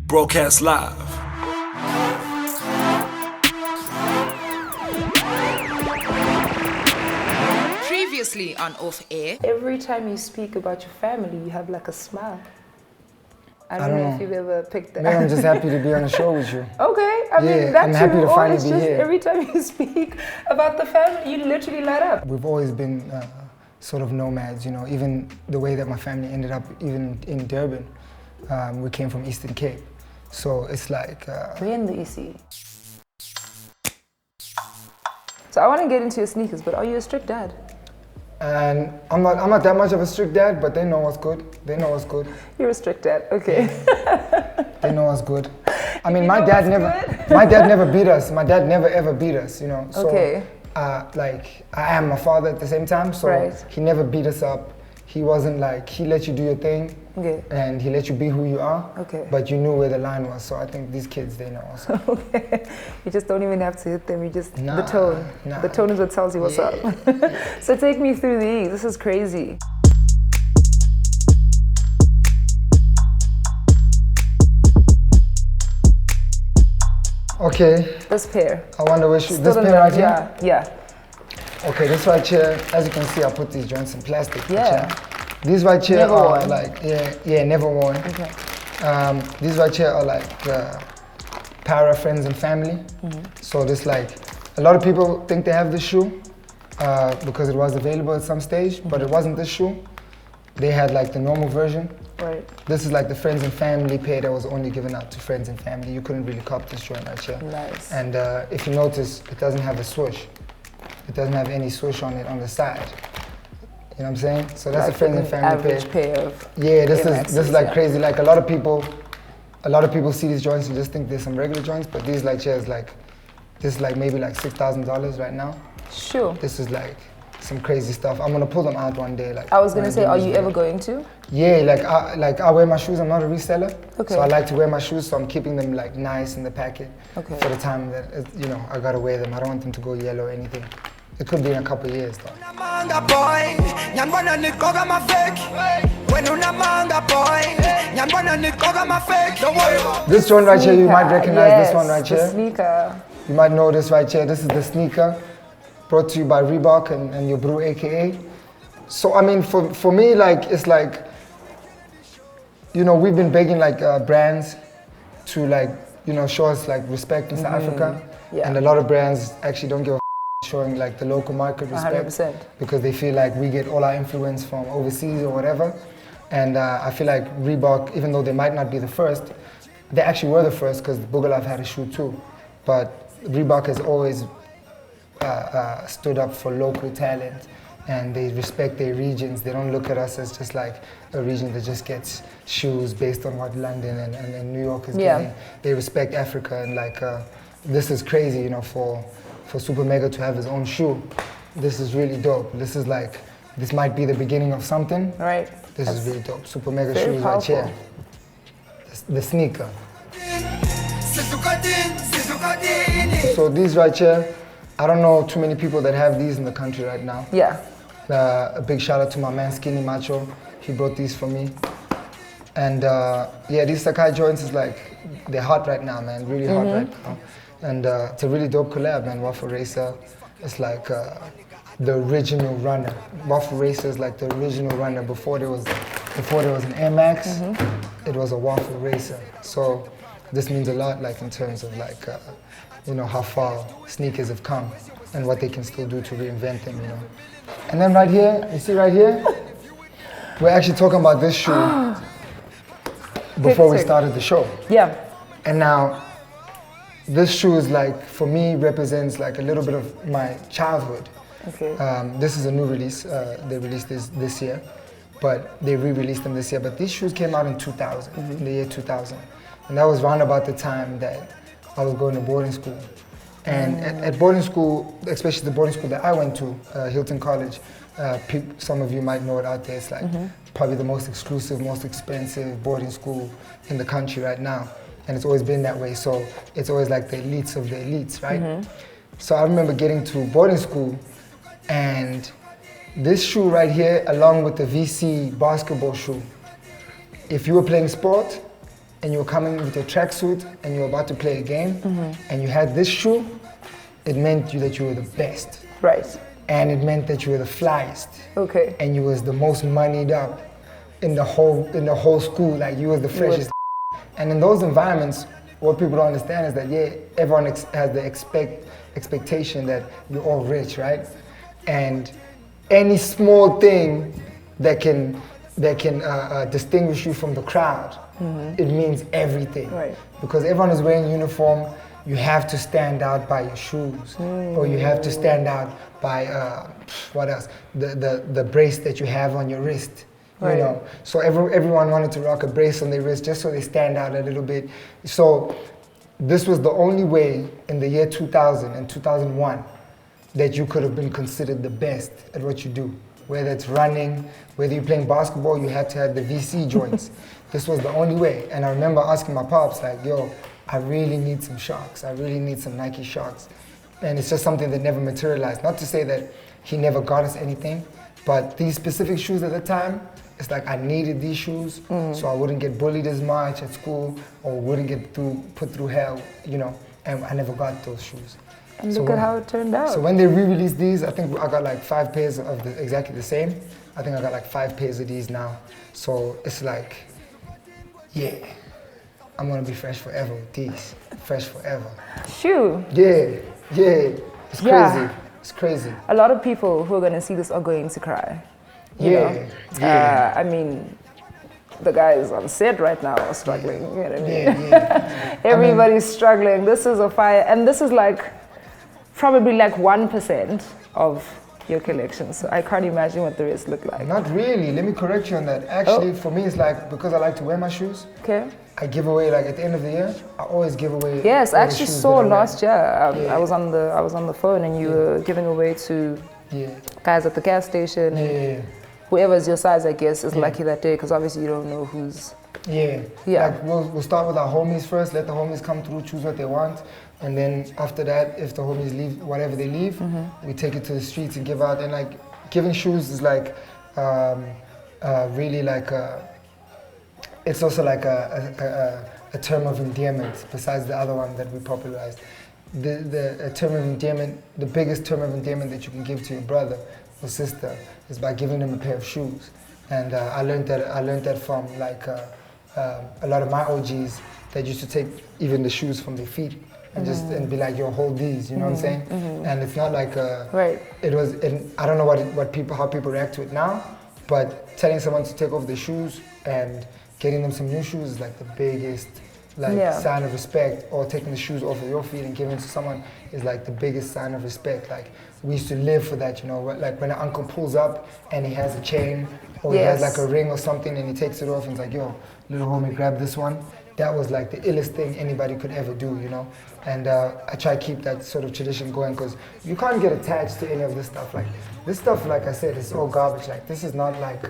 Broadcast live. Previously on Off Air. Every time you speak about your family, you have like a smile. I don't know if you've ever picked that. Maybe I'm just happy to be on the show with you. Okay, I mean, that's I'm happy to finally be here. Every time you speak about the family, you literally light up. We've always been sort of nomads, you know, even the way that my family ended up even in Durban. We came from Eastern Cape. So it's like... We're in the EC. So I want to get into your sneakers, but are you a strict dad? And I'm not that much of a strict dad, but they know what's good. They know what's good. You're a strict dad, okay. They know what's good. I mean, my dad never beat us. My dad never ever beat us, you know. So, okay. Like, I am a father at the same time, so he never beat us up. He wasn't like, he let you do your thing, and he let you be who you are, but you knew where the line was. So I think these kids, they know also. Okay. You just don't even have to hit them, you just, the tone. The tone is what tells you what's up. So take me through these, this is crazy. Okay. This pair. I wonder which, this pair right here? Yeah. Okay, this right here, as you can see, I put these joints in plastic. Yeah. These right here never are worn. like, never worn. Okay. These right here are like para friends and family. So this like, a lot of people think they have this shoe because it was available at some stage, but it wasn't this shoe. They had like the normal version. Right. This is like the friends and family pair that was only given out to friends and family. You couldn't really cop this joint right here. Nice. And if you notice, it doesn't have a swoosh. It doesn't have any swoosh on it on the side. You know what I'm saying? So that's like a friends and family pair of this is like crazy. Like a lot of people see these joints and just think there's some regular joints, but these like chairs like this is like maybe like $6,000 right now. Sure. This is like some crazy stuff. I'm gonna pull them out one day. Like I was gonna say, are you ever going to? Yeah, like I wear my shoes. I'm not a reseller, okay. So I like to wear my shoes. So I'm keeping them like nice in the packet for the time that I gotta wear them. I don't want them to go yellow or anything. It could be in a couple of years though. This one right here, you might recognize this one right here. The sneaker. You might know this right here. This is the sneaker brought to you by Reebok and your bro, AKA. So I mean, for me, like, it's like, you know, we've been begging like brands to like, you know, show us like respect in South Africa. Yeah. And a lot of brands actually don't give a showing like the local market respect 100%. because they feel like we get all our influence from overseas or whatever. And I feel like Reebok, even though they might not be the first, they actually were the first because Boogalove had a shoe too. But Reebok has always stood up for local talent and they respect their regions. They don't look at us as just like a region that just gets shoes based on what London and New York is getting. They respect Africa and like, this is crazy, you know, for Super Mega to have his own shoe. This is really dope. This is like, this might be the beginning of something. Right. This is really dope. Super Mega shoes right here. The sneaker. So these right here, I don't know too many people that have these in the country right now. Yeah. A big shout out to my man Skinny Macho. He brought these for me. And yeah, these Sakai joints is like, they're hot right now, man. Really hot right now. And it's a really dope collab, man. Waffle Racer. It's like the original runner. Waffle Racer is like the original runner. Before there was an Air Max, it was a Waffle Racer. So this means a lot, like in terms of like, you know, how far sneakers have come and what they can still do to reinvent them, you know. And then right here, you see right here, we're actually talking about this shoe before we started the show. Yeah. And now, this shoe is like, for me, represents like a little bit of my childhood. Okay. This is a new release. They released this year, but they re-released them this year. But these shoes came out in 2000, in the year 2000. And that was round about the time that I was going to boarding school. And at boarding school, especially the boarding school that I went to, Hilton College, some of you might know it out there. It's like probably the most exclusive, most expensive boarding school in the country right now. And it's always been that way. So it's always like the elites of the elites, right? So I remember getting to boarding school and this shoe right here, along with the VC basketball shoe, if you were playing sport, and you were coming with your tracksuit and you were about to play a game, and you had this shoe, it meant that you were the best. Right. And it meant that you were the flyest. Okay. And you was the most moneyed up in the whole school. Like you was the freshest. And in those environments, what people don't understand is that everyone has the expectation that you're all rich, right? And any small thing that can distinguish you from the crowd, it means everything. Right. Because everyone is wearing uniform, you have to stand out by your shoes, or you have to stand out by what else? The brace that you have on your wrist. Right. You know, so everyone wanted to rock a brace on their wrist just so they stand out a little bit. So this was the only way in the year 2000 and 2001 that you could have been considered the best at what you do. Whether it's running, whether you're playing basketball, you had to have the VC joints. This was the only way. And I remember asking my pops, like, yo, I really need some Sharks. I really need some Nike Sharks. And it's just something that never materialized. Not to say that he never got us anything, but these specific shoes at the time, it's like I needed these shoes so I wouldn't get bullied as much at school or wouldn't get put through hell, you know, and I never got those shoes. And look at how it turned out. So when they re-released these, I think I got like 5 pairs of exactly the same. I think I got like 5 pairs of these now. So it's like, yeah, I'm gonna be fresh forever with these. Fresh forever. Shoe. Yeah. It's crazy. Yeah. It's crazy. A lot of people who are going to see this are going to cry. You know? I mean, the guys on set right now are struggling. You know what I mean? Everybody's struggling. This is a fire, and this is like probably like 1% of your collection. So I can't imagine what the rest look like. Not really. Let me correct you on that. Actually, for me, it's like because I like to wear my shoes. Okay. I give away like at the end of the year. I always give away. Yes, I actually saw last year. Yeah. I was on the phone, and you were giving away to guys at the gas station. Yeah. Whoever's your size, I guess, is lucky that day, because obviously you don't know who's. Yeah. Like we'll start with our homies first. Let the homies come through, choose what they want, and then after that, if the homies leave whatever they leave, we take it to the streets and give out. And like giving shoes is like really like it's also like a term of endearment besides the other one that we popularized. The term of endearment, the biggest term of endearment that you can give to your brother or sister is by giving them a pair of shoes. And I learned that from like a lot of my OGs that used to take even the shoes from their feet and just and be like, yo, hold these, you know what I'm saying? And it's not like it was. I don't know how people react to it now, but telling someone to take off their shoes and getting them some new shoes is like the biggest sign of respect, or taking the shoes off of your feet and giving it to someone is like the biggest sign of respect. Like we used to live for that, you know, like when an uncle pulls up and he has a chain or he has like a ring or something and he takes it off and he's like, yo, little homie, grab this one. That was like the illest thing anybody could ever do, you know? And I try to keep that sort of tradition going because you can't get attached to any of this stuff. Like this stuff, like I said, is all garbage. Like this is not like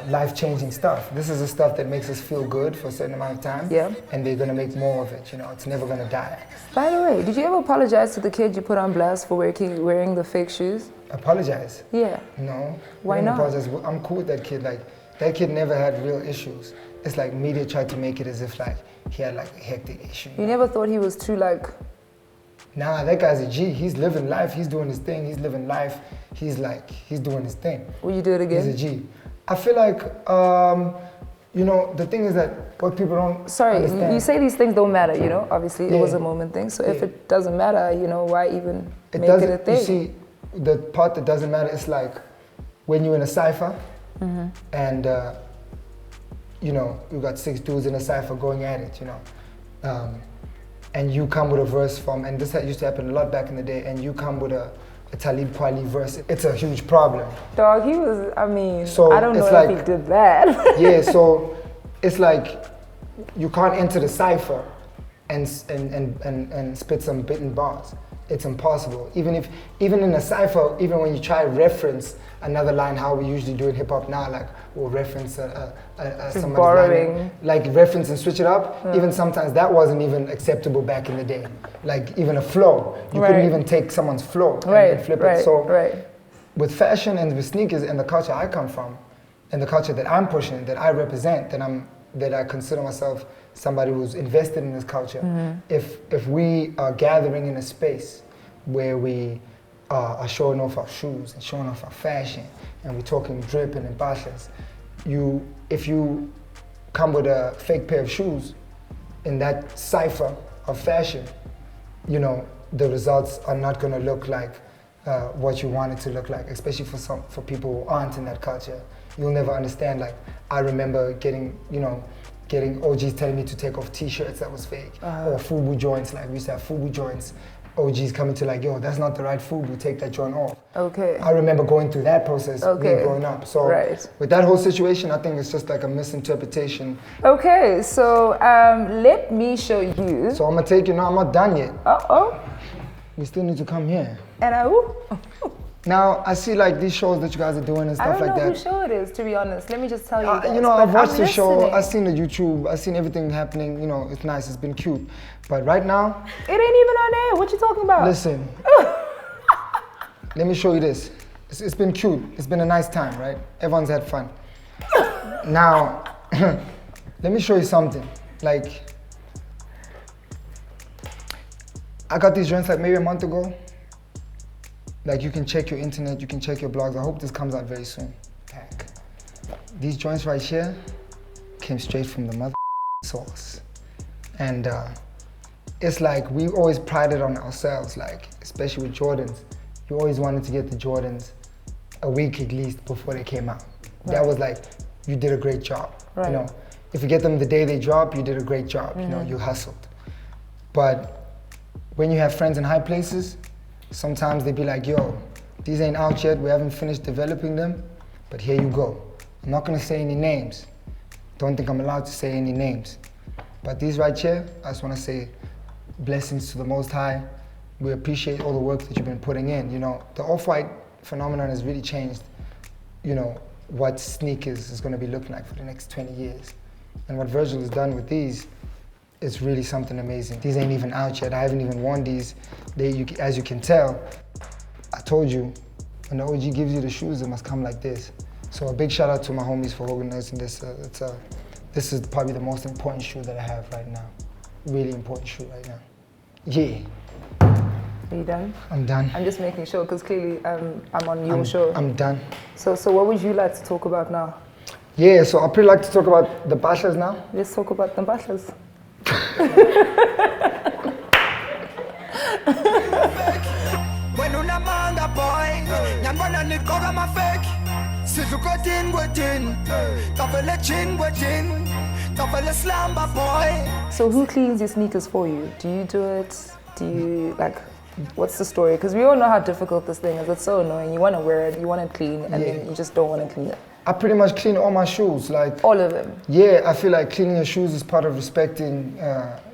life-changing stuff. This is the stuff that makes us feel good for a certain amount of time. Yeah. And they're gonna make more of it, you know? It's never gonna die. By the way, did you ever apologize to the kid you put on blast for wearing the fake shoes? Apologize? Yeah. No. Why not? Apologize. I'm cool with that kid. Like that kid never had real issues. It's like media tried to make it as if like he had like a hectic issue. You never thought he was too like... Nah, that guy's a G. He's living life. He's doing his thing. He's living life. He's doing his thing. Will you do it again? He's a G. I feel like, you know, the thing is that what people don't understand. You say these things don't matter, you know? Obviously, it was a moment thing. So if it doesn't matter, you know, why even make it a thing? You see, the part that doesn't matter is like when you're in a cypher and you know, you got 6 dudes in a cypher going at it, you know. And you come with a verse from, and this used to happen a lot back in the day, and you come with a Talib Kweli verse. It's a huge problem. Dog, he was, I mean, so I don't know if he did that. Yeah, so it's like you can't enter the cypher and spit some bitten bars. It's impossible. Even in a cypher, even when you try to reference another line, how we usually do in hip hop now, like we'll reference somebody's line, like reference and switch it up. Even sometimes that wasn't even acceptable back in the day. Like even a flow, you couldn't even take someone's flow and flip it. So with fashion and with sneakers and the culture I come from, and the culture that I'm pushing, that I represent, that I consider myself somebody who's invested in this culture, if we are gathering in a space where we are showing off our shoes and showing off our fashion, and we're talking dripping and bashas, if you come with a fake pair of shoes in that cipher of fashion, you know, the results are not going to look like what you want it to look like, especially for people who aren't in that culture. You'll never understand. Like, I remember getting OGs telling me to take off t-shirts that was fake, or FUBU joints. Like, we used to have FUBU joints. OGs coming to like, yo, that's not the right FUBU, take that joint off. Okay. I remember going through that process growing up. So with that whole situation, I think it's just like a misinterpretation. Okay, so let me show you. So I'm gonna take you now, I'm not done yet. Uh-oh. You still need to come here. And now, I see like these shows that you guys are doing and stuff like that. I don't know whose show it is, to be honest. Let me just tell you guys. You know, I've watched the show, I've seen the YouTube, I've seen everything happening, you know, it's nice, it's been cute. But right now... It ain't even on air, what you talking about? Listen, let me show you this. It's been cute, it's been a nice time, right? Everyone's had fun. Now, let me show you something. Like, I got these joints like maybe a month ago. Like, you can check your internet, you can check your blogs. I hope this comes out very soon. These joints right here came straight from the mother source. And it's like, we always prided on ourselves, like, especially with Jordans. You always wanted to get the Jordans a week at least before they came out. Right. That was like, you did a great job. Right. You know, if you get them the day they drop, you did a great job. You know, you hustled. But when you have friends in high places, sometimes they be like, yo, these ain't out yet, we haven't finished developing them, but here you go. I'm not gonna say any names. Don't think I'm allowed to say any names. But these right here, I just wanna say blessings to the Most High. We appreciate all the work that you've been putting in. You know, the off-white phenomenon has really changed, you know, what sneakers is gonna be looking like for the next 20 years. And what Virgil has done with these, it's really something amazing. These ain't even out yet. I haven't even worn these. As you can tell, I told you, when the OG gives you the shoes, it must come like this. So a big shout out to my homies for organizing this. This is probably the most important shoe that I have right now. Really important shoe right now. Yeah. Are you done? I'm done. I'm just making sure, because clearly I'm on your show. I'm done. So what would you like to talk about now? Yeah, so I'd pretty like to talk about the bashas now. Let's talk about the bashas. When una manga boy, nyambona nikoga mafek. Sizuko tin wetin, tafele chin wetin, tafele slamba boy. So who cleans your sneakers for you? Do you do it? Do you like? What's the story? Because we all know how difficult this thing is. It's so annoying. You want to wear it, you want to clean, and then you just don't want to clean it. I pretty much clean all my shoes, like all of them. Yeah, I feel like cleaning your shoes is part of respecting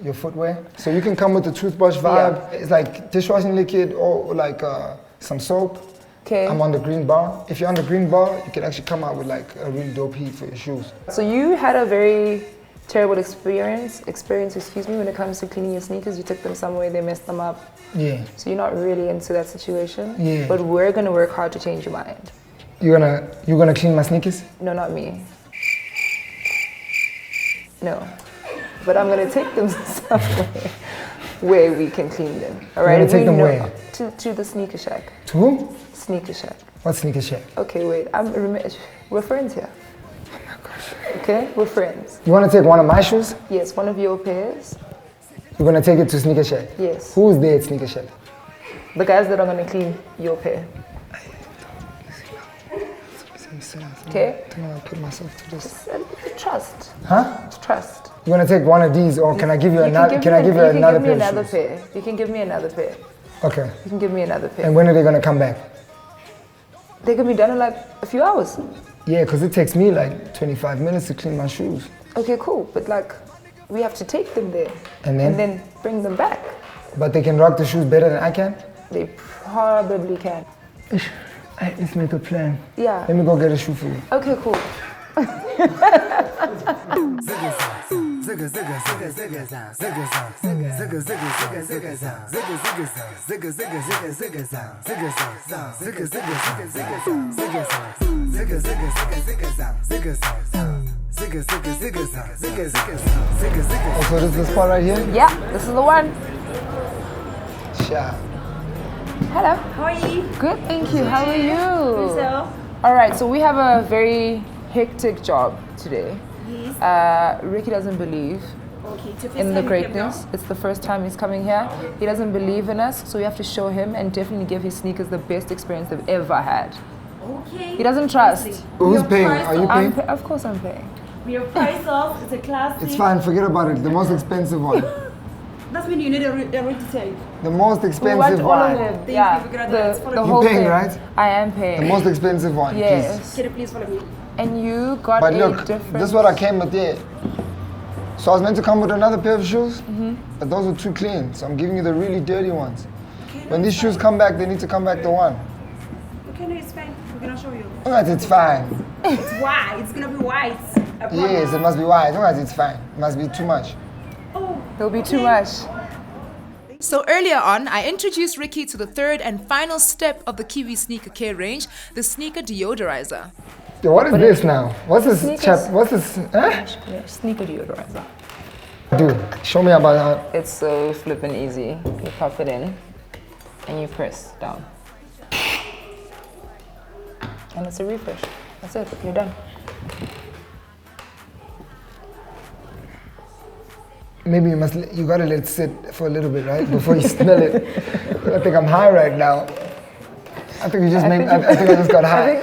your footwear. So you can come with the toothbrush vibe. Yeah. It's like dishwashing liquid or like some soap. Okay. I'm on the green bar. If you're on the green bar, you can actually come out with like a really dope heat for your shoes. So you had a very terrible experience, when it comes to cleaning your sneakers. You took them somewhere, they messed them up. Yeah. So you're not really into that situation. Yeah. But we're gonna work hard to change your mind. You're gonna clean my sneakers? No, not me. No. But I'm gonna take them somewhere where we can clean them. All right? You're gonna take them where? To the sneaker shack. To who? Sneaker shack. What sneaker shack? Okay, wait. We're friends here. Oh my gosh. Okay, we're friends. You wanna take one of my shoes? Yes, one of your pairs. You're gonna take it to sneaker shack? Yes. Who's there at sneaker shack? The guys that are gonna clean your pair. Okay. I don't want to put myself to this. Trust. Huh? It's trust. You want to take one of these, or can I give you another? Can I give you another pair? You can give me another pair. Okay. You can give me another pair. And when are they gonna come back? They can be done in like a few hours. Yeah, because it takes me like 25 minutes to clean my shoes. Okay, cool. But like, we have to take them there. And then bring them back. But they can rock the shoes better than I can? They probably can. Let's make a plan. Yeah. Let me go get a shoe for you. Okay, cool. Oh, so this is the spot right here? Yeah, this is the one. Sure. Hello. How are you? Good, thank you. How are you? Yourself? All right, so we have a very hectic job today. Yes. Ricky doesn't believe Okay, it's your first in the time you came greatness. down? It's the first time he's coming here. He doesn't believe in us, so we have to show him and definitely give his sneakers the best experience they've ever had. Okay. He doesn't trust. Who's Your paying? price Are you of- paying? Of course I'm paying. Your price off, it's a classic. It's fine, forget about it. The most expensive one. That's when you need a route to take. The most We want expensive all of one. them. Then Yeah, you figure out that it's the full of- whole You're paying, thing. right? I am paying. The most expensive one, please. Yes. Can you please follow me? And you got But a look, different. this is what I came with here. So I was meant to come with another pair of shoes, but those were too clean. So I'm giving you the really dirty ones. When these shoes come back, they need to come back to one. Okay, no, it's fine. We're gonna show you. Alright, it's fine. It's white. It's gonna be white. I promise. Yes, it must be white. Alright, it's fine. It must be too much. Oh, There'll be too much. So earlier on, I introduced Ricky to the third and final step of the Kiwi sneaker care range, the sneaker deodorizer. Yo, what is this now? What's this Sneakers. chap? What's this? Huh? Yeah, sneaker deodorizer. Dude, show me about how. It's so flippin' easy. You pop it in and you press down. And it's a refresh. That's it, you're done. Maybe you gotta let it sit for a little bit, right? Before you smell it. I think I'm high right now. I think you just made. I think I just got high.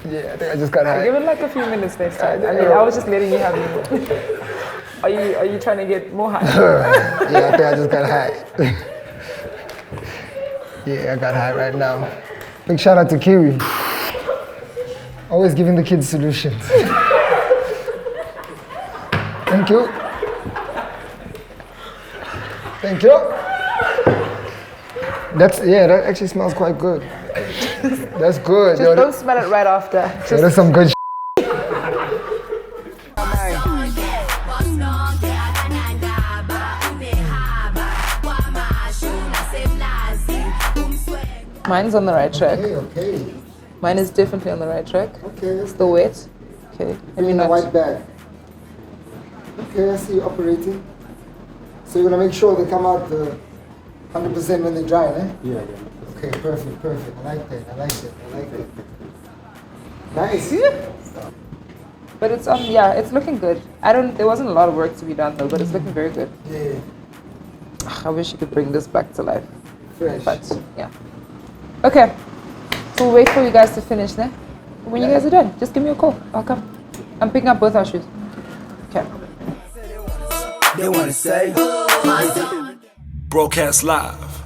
Yeah, I think I just got high. Give it like a few minutes next time. I mean, I was just letting you have it. Are you trying to get more high? Yeah, I think I just got high. Yeah, I got high right now. Big shout out to Kiwi. Always giving the kids solutions. Thank you. Thank you. That actually smells quite good. That's good. Just don't smell it right after. Yo, that's some good Mine's on the right track. Okay. Mine is definitely on the right track. Okay, It's the weight. Okay. Let me in a not. white bag. Okay, I see you operating. So you're gonna make sure they come out 100% when they dry, eh? Yeah. Okay, perfect. I like that. Nice. But it's yeah, it's looking good. There wasn't a lot of work to be done though, but it's looking very good. Yeah, I wish you could bring this back to life. fresh. But yeah. Okay. So we'll wait for you guys to finish then. When you guys are done, just give me a call. I'll come. I'm picking up both our shoes. Okay. They wanna say Broadcast live